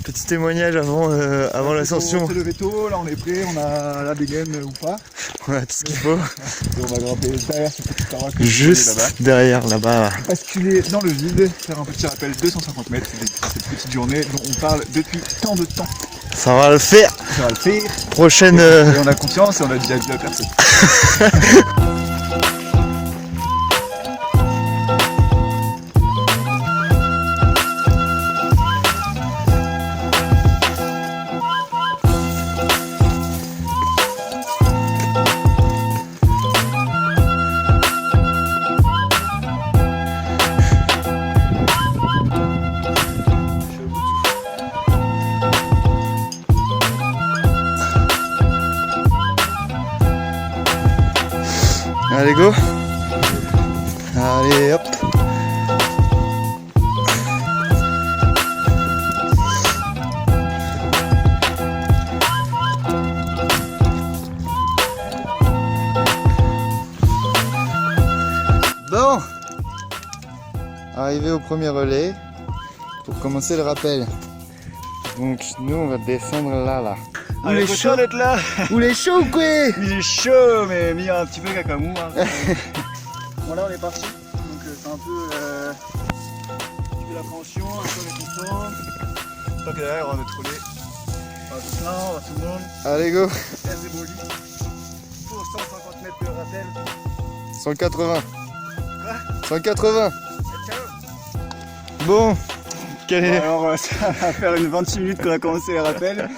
Petit témoignage avant l'ascension. On s'est levé tôt, là on est prêt, on a la dégaine ou pas. On a tout ce qu'il faut. Et on va grimper derrière cette petite paroi que Juste là-bas. derrière, là-bas. Basculer dans le vide, faire un petit rappel 250 mètres de cette petite journée dont on parle depuis tant de temps. Ça va le faire. Ça va le faire. Prochaine... Et on a confiance et on a déjà dit à personne. Allez, go. Allez, hop. Bon. Arrivé au premier relais pour commencer le rappel. Donc nous on va descendre là. Vous les chaud d'être là. Vous les chaud ou quoi? Il est chaud mais mis un petit peu cacamou. Hein. Bon là on est parti. Donc c'est un peu l'appréhension, un peu les content. J'espère que derrière on va être relais. On va tout plein, on va tout le monde. Allez, go. Hervé Boli. Pour 150 mètres de rappel. 180. Quoi? 180. Ciao. Bon. Quel est... Alors ça va faire une 26 minutes qu'on a commencé les rappels.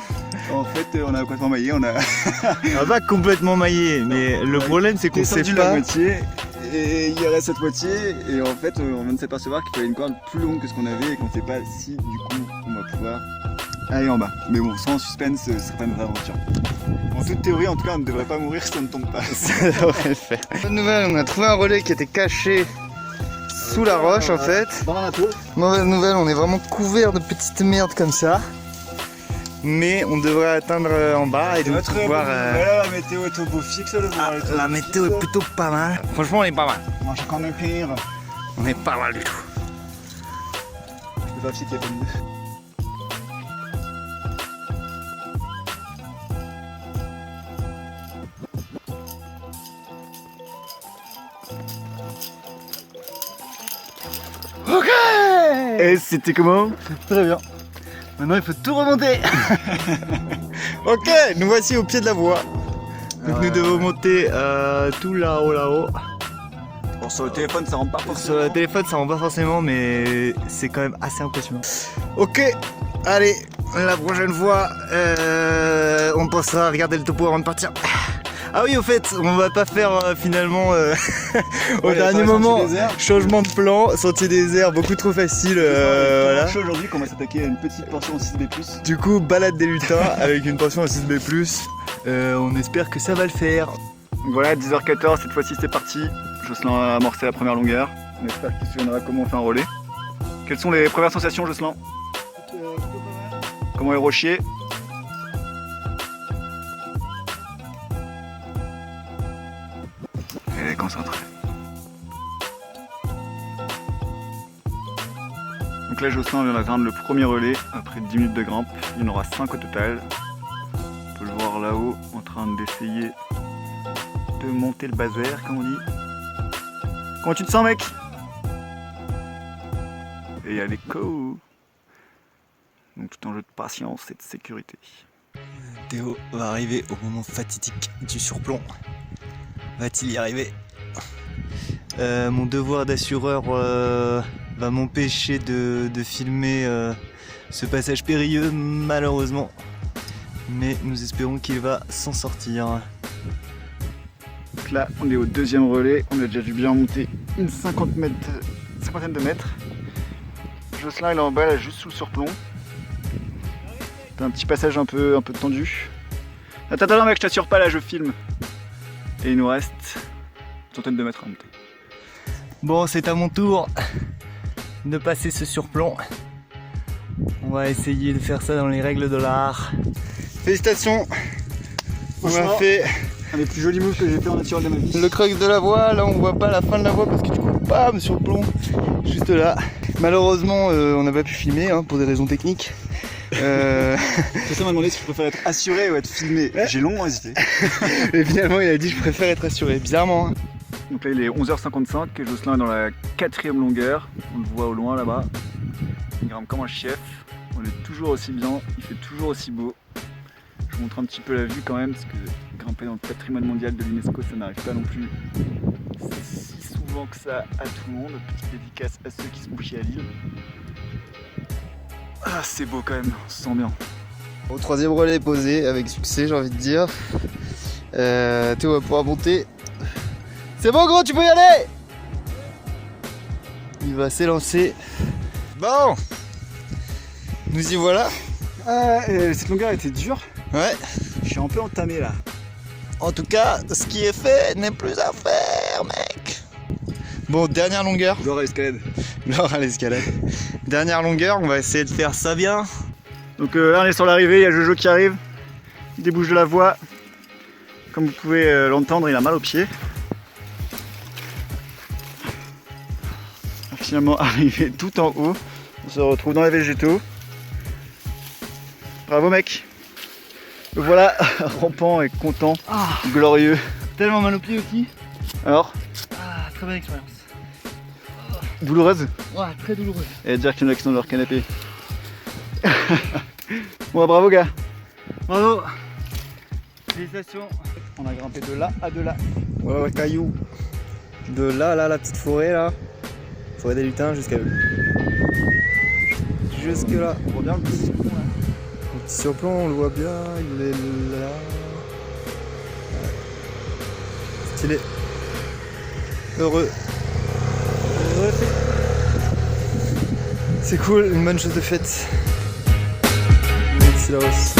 En fait on a complètement maillé, on a On va complètement maillé, mais le problème c'est qu'on sait descendu la pas. moitié et il reste cette moitié et en fait on vient de s'apercevoir qu'il fallait une corde plus longue que ce qu'on avait et qu'on ne sait pas si du coup on va pouvoir aller en bas. Mais bon, sans suspense, certaines aventures. En toute théorie en tout cas on ne devrait pas mourir si on ne tombe pas. Ça devrait le faire. Bonne nouvelle, on a trouvé un relais qui était caché sous la roche en fait. Dans la nature. Mauvaise nouvelle, on est vraiment couvert de petites merdes comme ça. Mais on devrait atteindre en bas et donc pouvoir... Voilà, la météo est au beau fixe. La météo est plutôt pas mal. Franchement on est pas mal. Moi j'ai quand même pire. On est pas mal du tout. Je peux pas qu'il y a pas de... Ok. Et c'était comment? Très bien. Maintenant il faut tout remonter. Ok, nous voici au pied de la voie. Donc nous devons monter tout là-haut. Bon, sur le téléphone ça rentre pas Sur forcément. le téléphone ça rend pas forcément, mais c'est quand même assez impressionnant. Ok, allez, la prochaine fois on pensera à regarder le topo avant de partir. Ah oui, au fait, on va pas faire finalement au dernier moment changement de plan, sentier désert, beaucoup trop facile. Voilà. Chaud aujourd'hui qu'on va s'attaquer à une petite portion en 6B+. Du coup, balade des lutins avec une portion à 6B+. On espère que ça va le faire. Donc voilà, 10h14, cette fois-ci c'est parti. Jocelyn a amorcé la première longueur. On espère qu'il se souviendra comment on fait un relais. Quelles sont les premières sensations, Jocelyn? Comment est Rochier? Elle est concentrée. Donc là, Jocelyn vient d'atteindre le premier relais après 10 minutes de grimpe. Il y en aura 5 au total. On peut le voir là-haut en train d'essayer de monter le basaire, comme on dit. Comment tu te sens, mec? Et allez, go! Donc tout un jeu de patience et de sécurité. Théo va arriver au moment fatidique du surplomb. Va-t-il y arriver? Mon devoir d'assureur va m'empêcher de filmer ce passage périlleux, malheureusement. Mais nous espérons qu'il va s'en sortir. Donc là, on est au deuxième relais. On a déjà dû bien monter une cinquantaine de mètres. Jocelyn il est en bas, là, juste sous le surplomb. T'as un petit passage un peu tendu. Attends mec, je t'assure pas là, je filme. Et il nous reste une centaine de mètres à monter. Bon, c'est à mon tour de passer ce surplomb. On va essayer de faire ça dans les règles de l'art. Félicitations! On a fait un des plus jolis moves que j'ai fait en naturel de ma vie. le crux de la voie. Là, on voit pas la fin de la voie parce que du coup, bam, sur le plomb, juste là. Malheureusement, on n'a pas pu filmer hein, pour des raisons techniques. Quelqu'un m'a demandé si je préfère être assuré ou être filmé. Ouais. J'ai longuement hésité. Et finalement, il a dit je préfère être assuré. Bizarrement. Hein. Donc là, il est 11h55 et Jocelyn est dans la 4e longueur. On le voit au loin là-bas. Il grimpe comme un chef. On est toujours aussi bien. Il fait toujours aussi beau. Je vous montre un petit peu la vue quand même parce que grimper dans le patrimoine mondial de l'UNESCO, ça n'arrive pas non plus si souvent que ça à tout le monde. Petite dédicace à ceux qui se font chier à l'île. Ah, c'est beau quand même, on se sent bien. Au 3e relais posé avec succès, j'ai envie de dire. Théo va pouvoir monter. C'est bon gros, tu peux y aller. Il va s'élancer. Bon, nous y voilà. Cette longueur était dure. Ouais. Je suis un peu entamé là. En tout cas, ce qui est fait n'est plus à faire, mec. Bon, dernière longueur. Gloire à l'escalade. Gloire à l'escalade. Dernière longueur, on va essayer de faire ça bien. Donc là on est sur l'arrivée, il y a Jojo qui arrive. Il débouche de la voie. Comme vous pouvez l'entendre, il a mal aux pieds. Finalement arrivé tout en haut. On se retrouve dans les végétaux. Bravo mec. Le voilà, rampant et content, glorieux. Tellement mal aux pieds aussi. Alors, Très bonne expérience. douloureuse? Ouais, très douloureuse. Et à dire qu'il y en a qui sont dans leur canapé. Bon, bravo gars. Bravo. Félicitations. On a grimpé de là à de là. Voilà le caillou. De là, la petite forêt là. Forêt des lutins jusqu'à eux. Jusque là. On voit bien le petit surplomb là. Le petit surplomb, on le voit bien, il est là. Ouais. Stylé. Heureux. Heureux. C'est cool, une bonne chose de faite. C'est la hausse.